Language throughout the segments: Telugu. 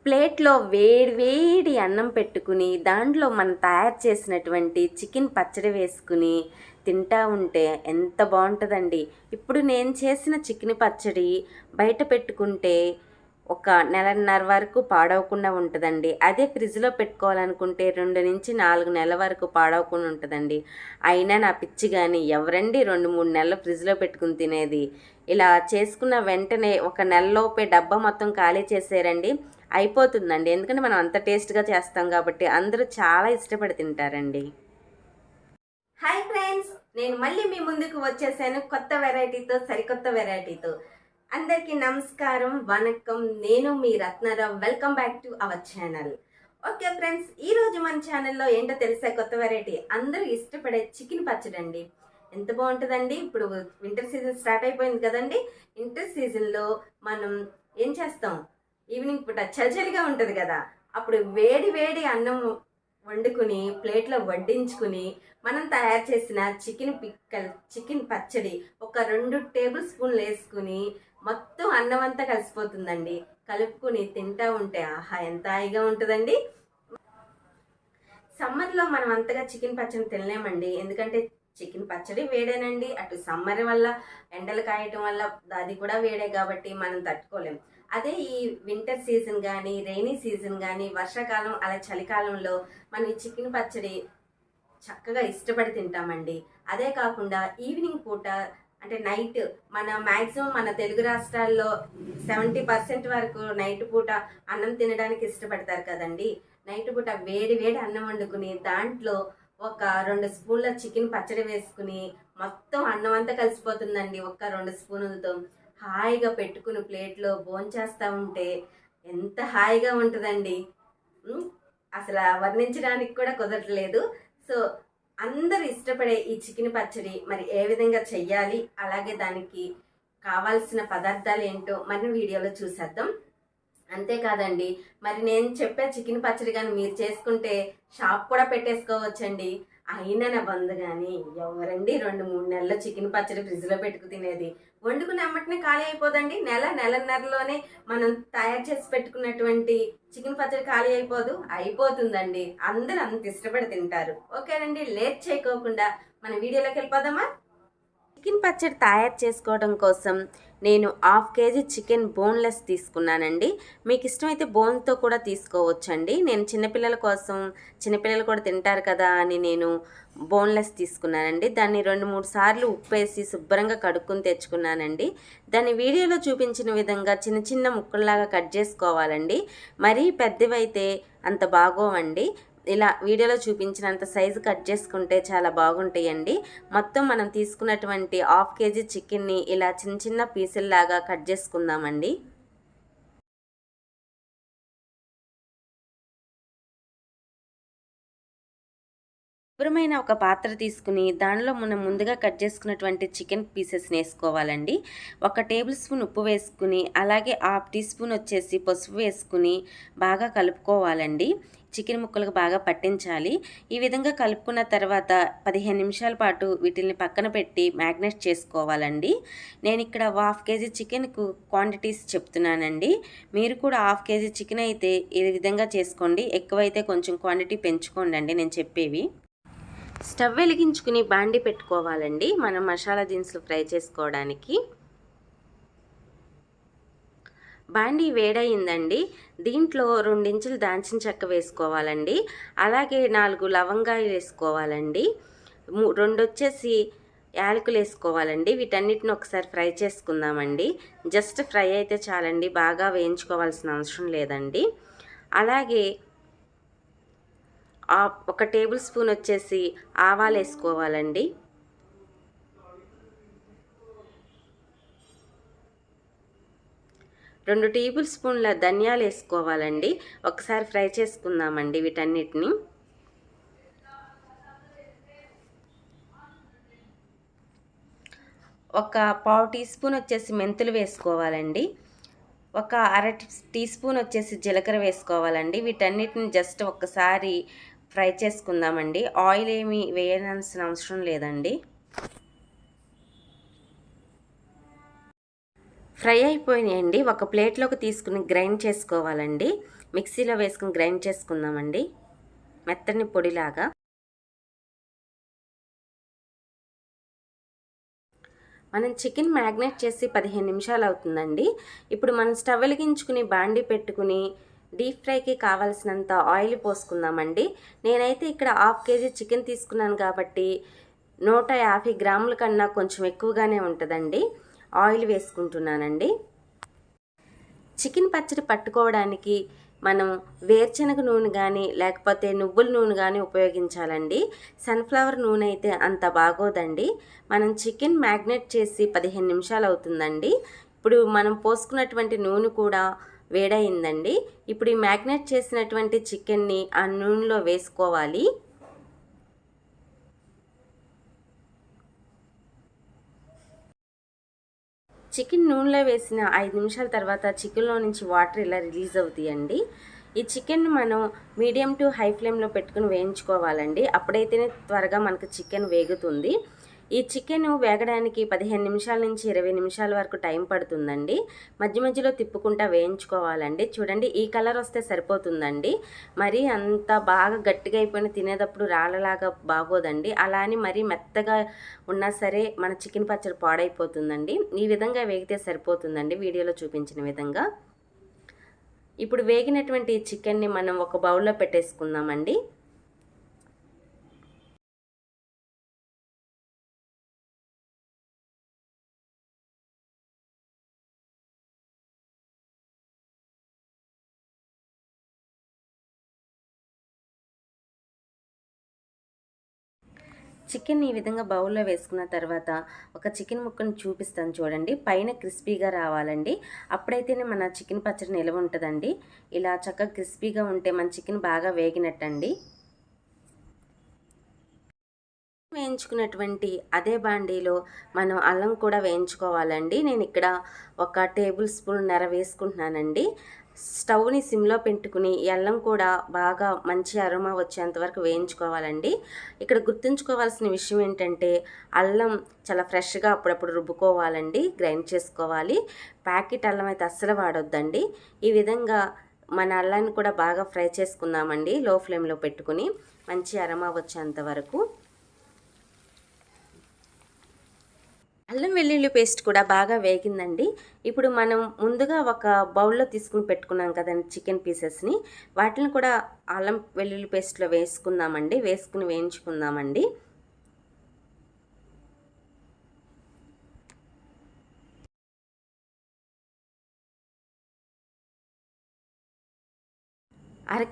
ప్లేట్లో వేడి వేడి అన్నం పెట్టుకుని దాంట్లో మనం తయారు చేసినటువంటి చికెన్ పచ్చడి వేసుకుని తింటా ఉంటే ఎంత బాగుంటుందండి. ఇప్పుడు నేను చేసిన చికెన్ పచ్చడి బయట పెట్టుకుంటే ఒక నెలన్నర వరకు పాడవకుండా ఉంటుందండి. అదే ఫ్రిడ్జ్లో పెట్టుకోవాలనుకుంటే 2 నుంచి 4 నెలల వరకు పాడవకుండా ఉంటుందండి. అయినా నా పిచ్చి కానీ ఎవరండి 2-3 నెలలు ఫ్రిడ్జ్లో పెట్టుకుని తినేది. ఇలా చేసుకున్న వెంటనే ఒక నెలలోపే డబ్బా మొత్తం ఖాళీ చేసేరండి, అయిపోతుందండి. ఎందుకంటే మనం అంత టేస్ట్గా చేస్తాం కాబట్టి అందరూ చాలా ఇష్టపడి తింటారండి. హాయ్ ఫ్రెండ్స్, నేను మళ్ళీ మీ ముందుకు వచ్చేసాను కొత్త వెరైటీతో, సరికొత్త వెరైటీతో. అందరికీ నమస్కారం, వనక్కం. నేను మీ Ratnarao. Welcome back to our channel. Okay friends, ఈరోజు మన ఛానల్లో ఏంటో తెలిసే కొత్త వెరైటీ అందరూ ఇష్టపడే చికెన్ పచ్చడి అండి. ఎంత బాగుంటుందండి. ఇప్పుడు వింటర్ సీజన్ స్టార్ట్ అయిపోయింది కదండి. వింటర్ సీజన్లో మనం ఏం చేస్తాం, ఈవినింగ్ పూట చలిచలిగా ఉంటుంది కదా, అప్పుడు వేడి వేడి అన్నం వండుకుని ప్లేట్లో వడ్డించుకుని మనం తయారు చేసిన చికెన్ పిక్కల్, చికెన్ పచ్చడి ఒక 2 టేబుల్ స్పూన్లు వేసుకుని మొత్తం అన్నం అంతా కలిసిపోతుందండి. కలుపుకుని తింటా ఉంటే ఆహా ఎంత హాయిగా ఉంటుందండి. సమ్మర్లో మనం అంతగా చికెన్ పచ్చడి తినలేమండి, ఎందుకంటే చికెన్ పచ్చడి వేడేనండి. అటు సమ్మర్ వల్ల ఎండలు కాయటం వల్ల అది కూడా వేడే కాబట్టి మనం తట్టుకోలేం. అదే ఈ వింటర్ సీజన్ కానీ, రైనీ సీజన్ కానీ, వర్షాకాలం అలా చలికాలంలో మనం ఈ చికెన్ పచ్చడి చక్కగా ఇష్టపడి తింటామండి. అదే కాకుండా ఈవినింగ్ పూట అంటే నైట్, మ్యాక్సిమం మన తెలుగు రాష్ట్రాల్లో 70% వరకు నైట్ పూట అన్నం తినడానికి ఇష్టపడతారు కదండి. నైట్ పూట వేడి వేడి అన్నం వండుకుని దాంట్లో ఒక 2 స్పూన్ల చికెన్ పచ్చడి వేసుకుని మొత్తం అన్నం అంతా కలిసిపోతుందండి ఒక్క 2 స్పూనులతో. హాయిగా పెట్టుకుని ప్లేట్లో భోంచేస్తూ ఉంటే ఎంత హాయిగా ఉంటుందండి. అసలు వర్ణించడానికి కూడా కుదరట్లేదు. సో అందరూ ఇష్టపడే ఈ చికెన్ పచ్చడి మరి ఏ విధంగా చెయ్యాలి, అలాగే దానికి కావాల్సిన పదార్థాలు ఏంటో మన వీడియోలో చూసేద్దాం. అంతేకాదండి, మరి నేను చెప్పే చికెన్ పచ్చడి కానీ మీరు చేసుకుంటే షాప్ కూడా పెట్టేసుకోవచ్చండి. అయినా నా బంధు కానీ ఎవరండి 2-3 నెలల చికెన్ పచ్చడి ఫ్రిడ్జ్లో పెట్టుకు తినేది. వండుకుని అమ్మటనే ఖాళీ అయిపోదండి. నెలన్నరలోనే మనం తయారు చేసి పెట్టుకున్నటువంటి చికెన్ పచ్చడి ఖాళీ అయిపోతుందండి. అందరూ అంత ఇష్టపడి తింటారు. ఓకేనండి, లేట్ చేయకోకుండా మన వీడియోలోకి వెళ్ళిపోదామా. చికెన్ పచ్చడి తయారు చేసుకోవడం కోసం నేను 1/2 కేజీ చికెన్ బోన్లెస్ తీసుకున్నానండి. మీకు ఇష్టమైతే బోన్తో కూడా తీసుకోవచ్చండి. నేను చిన్నపిల్లల కోసం, చిన్నపిల్లలు కూడా తింటారు కదా అని నేను బోన్లెస్ తీసుకున్నానండి. దాన్ని 2-3 సార్లు ఉప్పేసి శుభ్రంగా కడుక్కొని తెచ్చుకున్నానండి. దాన్ని వీడియోలో చూపించిన విధంగా చిన్న చిన్న ముక్కల్లాగా కట్ చేసుకోవాలండి. మరీ పెద్దవైతే అంత బాగోవండి. ఇలా వీడియోలో చూపించినంత సైజు కట్ చేసుకుంటే చాలా బాగుంటాయండి. మొత్తం మనం తీసుకున్నటువంటి 1/2 కేజీ చికెన్ని ఇలా చిన్న చిన్న పీసుల్లాగా కట్ చేసుకుందామండి. శుభ్రమైన ఒక పాత్ర తీసుకుని దానిలో మనం ముందుగా కట్ చేసుకున్నటువంటి చికెన్ పీసెస్ని వేసుకోవాలండి. 1 టేబుల్ స్పూన్ ఉప్పు వేసుకుని, అలాగే 1/2 టీ స్పూన్ వచ్చేసి పసుపు వేసుకుని బాగా కలుపుకోవాలండి. చికెన్ ముక్కలకు బాగా పట్టించాలి. ఈ విధంగా కలుపుకున్న తర్వాత 15 నిమిషాల పాటు వీటిని పక్కన పెట్టి మ్యాగ్నేట్ చేసుకోవాలండి. నేను ఇక్కడ 1/2 కేజీ చికెన్కు క్వాంటిటీస్ చెప్తున్నానండి. మీరు కూడా 1/2 కేజీ చికెన్ అయితే ఈ విధంగా చేసుకోండి. ఎక్కువైతే కొంచెం క్వాంటిటీ పెంచుకోండి అండి నేను చెప్పేవి. స్టవ్ వెలిగించుకుని బాండి పెట్టుకోవాలండి మనం మసాలా దినుసులు ఫ్రై చేసుకోవడానికి. బాండి వేడయిందండి. దీంట్లో 2 ఇంచులు దాల్చిన చెక్క వేసుకోవాలండి. అలాగే 4 లవంగాయలు వేసుకోవాలండి. 2 వచ్చేసి యాలకులు వేసుకోవాలండి. వీటన్నిటిని ఒకసారి ఫ్రై చేసుకుందామండి. జస్ట్ ఫ్రై అయితే చాలండి, బాగా వేయించుకోవాల్సిన అవసరం లేదండి. అలాగే 1 టేబుల్ స్పూన్ వచ్చేసి ఆవాలు వేసుకోవాలండి. 2 టేబుల్ స్పూన్ల ధనియాలు వేసుకోవాలండి. ఒకసారి ఫ్రై చేసుకుందామండి వీటన్నిటిని. ఒక 1/2 టీ స్పూన్ వచ్చేసి మెంతులు వేసుకోవాలండి. ఒక 1/2 టీ స్పూన్ వచ్చేసి జీలకర్ర వేసుకోవాలండి. వీటన్నిటిని జస్ట్ ఒక్కసారి ఫ్రై చేసుకుందామండి. ఆయిల్ ఏమీ వేయాల్సిన అవసరం లేదండి. ఫ్రై అయిపోయినాయండి. ఒక ప్లేట్లోకి తీసుకుని గ్రైండ్ చేసుకోవాలండి. మిక్సీలో వేసుకుని గ్రైండ్ చేసుకుందామండి మెత్తని పొడిలాగా. మనం చికెన్ మ్యాగ్నేట్ చేసి 15 నిమిషాలు అవుతుందండి. ఇప్పుడు మనం స్టవ్ వెలిగించుకుని బాండీ పెట్టుకుని డీప్ ఫ్రైకి కావాల్సినంత ఆయిల్ పోసుకుందామండి. నేనైతే ఇక్కడ 1/2 కేజీ చికెన్ తీసుకున్నాను కాబట్టి 150 గ్రాముల కన్నా కొంచెం ఎక్కువగానే ఉంటుందండి. ఆయిల్ వేసుకుంటున్నానండి. చికెన్ పచ్చడి పట్టుకోవడానికి మనం వేరుశనగ నూనె కానీ లేకపోతే నువ్వుల నూనె కానీ ఉపయోగించాలండి. సన్ఫ్లవర్ నూనె అయితే అంత బాగోదండి. మనం చికెన్ మ్యాగ్నేట్ చేసి 15 నిమిషాలు అవుతుందండి. ఇప్పుడు మనం పోసుకున్నటువంటి నూనె కూడా వేడయిందండి. ఇప్పుడు ఈ మ్యాగ్నేట్ చేసినటువంటి చికెన్ని ఆ నూనెలో వేసుకోవాలి. చికెన్ నూనెలో వేసిన 5 నిమిషాల తర్వాత చికెన్లో నుంచి వాటర్ ఇలా రిలీజ్ అవుతాయండి. ఈ చికెన్ మనం మీడియం టు హై ఫ్లేమ్లో పెట్టుకుని వేయించుకోవాలండి. అప్పుడైతేనే త్వరగా మనకు చికెన్ వేగుతుంది. ఈ చికెన్ వేగడానికి 15 నిమిషాల నుంచి 20 నిమిషాల వరకు టైం పడుతుందండి. మధ్య మధ్యలో తిప్పుకుంటా వేయించుకోవాలండి. చూడండి, ఈ కలర్ వస్తే సరిపోతుందండి. మరీ అంత బాగా గట్టిగా అయిపోయిన తినేటప్పుడు రాళ్ళలాగా బాగోదండి. అలా అని మరీ మెత్తగా ఉన్నా సరే మన చికెన్ పచ్చడి పాడైపోతుందండి. ఈ విధంగా వేగితే సరిపోతుందండి వీడియోలో చూపించిన విధంగా. ఇప్పుడు వేగినటువంటి చికెన్ని మనం ఒక బౌల్లో పెట్టేసుకుందామండి. చికెన్ ఈ విధంగా బౌల్లో వేసుకున్న తర్వాత ఒక చికెన్ ముక్కను చూపిస్తాను చూడండి. పైన క్రిస్పీగా రావాలండి. అప్పుడైతేనే మన చికెన్ పచ్చడి నిలవ ఉంటుందండి. ఇలా చక్కగా క్రిస్పీగా ఉంటే మన చికెన్ బాగా వేగినట్టండి. వేయించుకున్నటువంటి అదే బాండీలో మనం అల్లం కూడా వేయించుకోవాలండి. నేను ఇక్కడ 1 టేబుల్ స్పూన్ వేసుకుంటున్నానండి. స్టవ్ని సిమ్లో పెట్టుకుని అల్లం కూడా బాగా మంచి అరోమా వచ్చేంత వరకు వేయించుకోవాలండి. ఇక్కడ గుర్తుంచుకోవాల్సిన విషయం ఏంటంటే అల్లం చాలా ఫ్రెష్గా అప్పుడప్పుడు రుబ్బుకోవాలండి, గ్రైండ్ చేసుకోవాలి. ప్యాకెట్ అల్లం అయితే అస్సలు వాడొద్దండి. ఈ విధంగా మన అల్లాన్ని కూడా బాగా ఫ్రై చేసుకుందామండి లో ఫ్లేమ్లో పెట్టుకుని మంచి అరోమా వచ్చేంత వరకు. అల్లం వెల్లుల్లి పేస్ట్ కూడా బాగా వేగిందండి. ఇప్పుడు మనం ముందుగా ఒక బౌల్లో తీసుకుని పెట్టుకున్నాం కదండి చికెన్ పీసెస్ని, వాటిని కూడా అల్లం వెల్లుల్లి పేస్ట్లో వేసుకుందామండి. వేసుకుని వేయించుకుందామండి.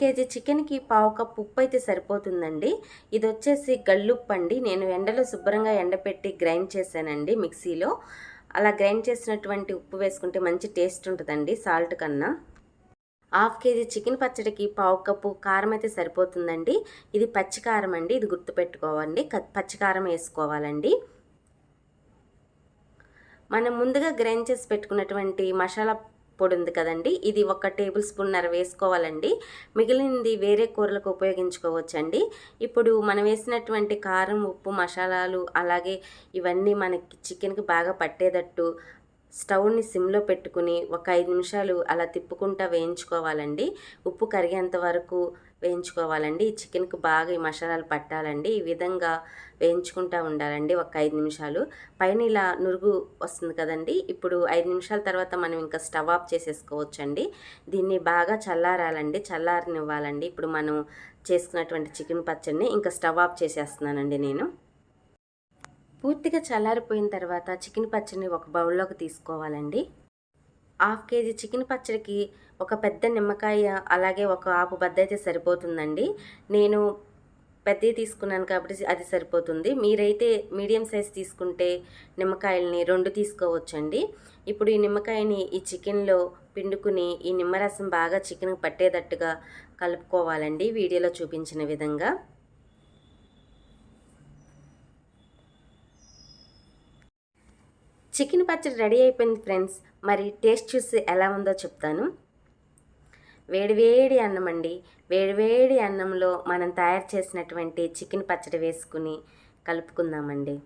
కేజీ చికెన్కి 1/2 కప్పు ఉప్పు అయితే సరిపోతుందండి. ఇది వచ్చేసి గల్లుప్పు అండి. నేను ఎండలో శుభ్రంగా ఎండపెట్టి గ్రైండ్ చేశానండి మిక్సీలో. అలా గ్రైండ్ చేసినటువంటి ఉప్పు వేసుకుంటే మంచి టేస్ట్ ఉంటుందండి సాల్ట్ కన్నా. 1/2 కేజీ చికెన్ పచ్చడికి 1/2 కప్పు కారం అయితే సరిపోతుందండి. ఇది పచ్చికారం అండి, ఇది గుర్తుపెట్టుకోవండి. పచ్చికారం వేసుకోవాలండి. మనం ముందుగా గ్రైండ్ చేసి పెట్టుకున్నటువంటి మసాలా పొడి ఉంది కదండి, ఇది 1 టేబుల్ స్పూన్ వేసుకోవాలండి. మిగిలినది వేరే కూరలకు ఉపయోగించుకోవచ్చండి. ఇప్పుడు మనం వేసినటువంటి కారం, ఉప్పు, మసాలాలు అలాగే ఇవన్నీ మనకి చికెన్కి బాగా పట్టేటట్టు స్టవ్ని సిమ్లో పెట్టుకుని ఒక 5 నిమిషాలు అలా తిప్పుకుంటా వేయించుకోవాలండి. ఉప్పు కరిగేంత వరకు వేయించుకోవాలండి. ఈ చికెన్కి బాగా ఈ మసాలాలు పట్టాలండి. ఈ విధంగా వేయించుకుంటూ ఉండాలండి ఒక 5 నిమిషాలు. పైన ఇలా నురుగు వస్తుంది కదండి, ఇప్పుడు 5 నిమిషాల తర్వాత మనం ఇంకా స్టవ్ ఆఫ్ చేసేసుకోవచ్చండి. దీన్ని బాగా చల్లారాలండి, చల్లారనివ్వాలండి. ఇప్పుడు మనం చేసుకున్నటువంటి చికెన్ పచ్చడిని ఇంకా స్టవ్ ఆఫ్ చేసేస్తున్నానండి నేను. పూర్తిగా చల్లారిపోయిన తర్వాత చికెన్ పచ్చడిని ఒక బౌల్లోకి తీసుకోవాలండి. 1/2 కేజీ చికెన్ పచ్చడికి ఒక పెద్ద నిమ్మకాయ అలాగే ఒక ఆకు బద్ద అయితే సరిపోతుందండి. నేను పెద్దవి తీసుకున్నాను కాబట్టి అది సరిపోతుంది. మీరైతే మీడియం సైజ్ తీసుకుంటే నిమ్మకాయలని 2 తీసుకోవచ్చండి. ఇప్పుడు ఈ నిమ్మకాయని ఈ చికెన్లో పిండుకుని ఈ నిమ్మరసం బాగా చికెన్కి పట్టేటట్టుగా కలుపుకోవాలండి వీడియోలో చూపించిన విధంగా. చికెన్ పచ్చడి రెడీ అయిపోయింది ఫ్రెండ్స్. మరి టేస్ట్ చూసి ఎలా ఉందో చెప్తాను. వేడివేడి అన్నం అండి. వేడివేడి అన్నంలో మనం తయారు చేసినటువంటి చికెన్ పచ్చడి వేసుకుని కలుపుకుందామండి.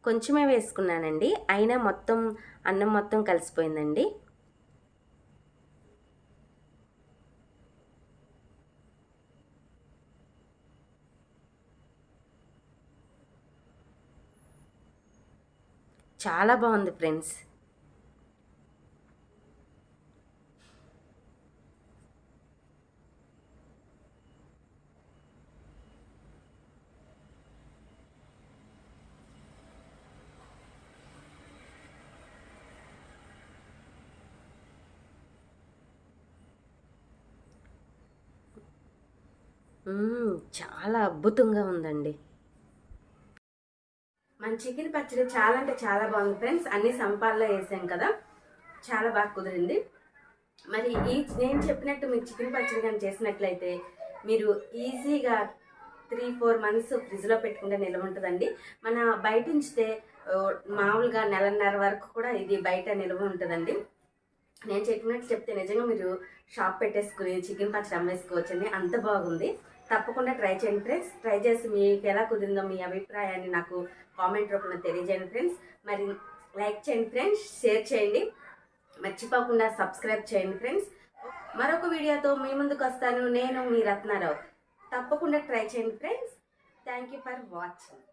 కొంచెమే వేసుకున్నానండి, అయినా మొత్తం అన్నం మొత్తం కలిసిపోయిందండి. చాలా బాగుంది ఫ్రెండ్స్. చాలా అద్భుతంగా ఉందండి. మన చికెన్ పచ్చడి చాలా అంటే చాలా బాగుంది ఫ్రెండ్స్. అన్ని సంపాల్లో వేసాం కదా, చాలా బాగా కుదిరింది. మరి నేను చెప్పినట్టు మీరు చికెన్ పచ్చడి కానీ చేసినట్లయితే మీరు ఈజీగా 3-4 మంత్స్ ఫ్రిడ్జ్లో పెట్టుకుంటే నిల్వ ఉంటుందండి. మన బయట ఉంచితే మామూలుగా నెలన్నర వరకు కూడా ఇది బయట నిల్వ ఉంటుందండి. నేను చెప్పినట్టు చెప్తే నిజంగా మీరు షాప్ పెట్టేసుకుని చికెన్ పచ్చడి అమ్మేసుకోవచ్చండి, అంత బాగుంది. తప్పకుండా ట్రై చేయండి ఫ్రెండ్స్. ట్రై చేసి మీకు ఎలా కుదిరిందో మీ అభిప్రాయాన్ని నాకు కామెంట్ రూపంలో తెలియజేయండి ఫ్రెండ్స్. మరి లైక్ చేయండి ఫ్రెండ్స్, షేర్ చేయండి, మర్చిపోకుండా సబ్స్క్రైబ్ చేయండి ఫ్రెండ్స్. మరొక వీడియోతో మీ ముందుకు వస్తాను. నేను మీ రత్నారావు. తప్పకుండా ట్రై చేయండి friends. Thank you for watching.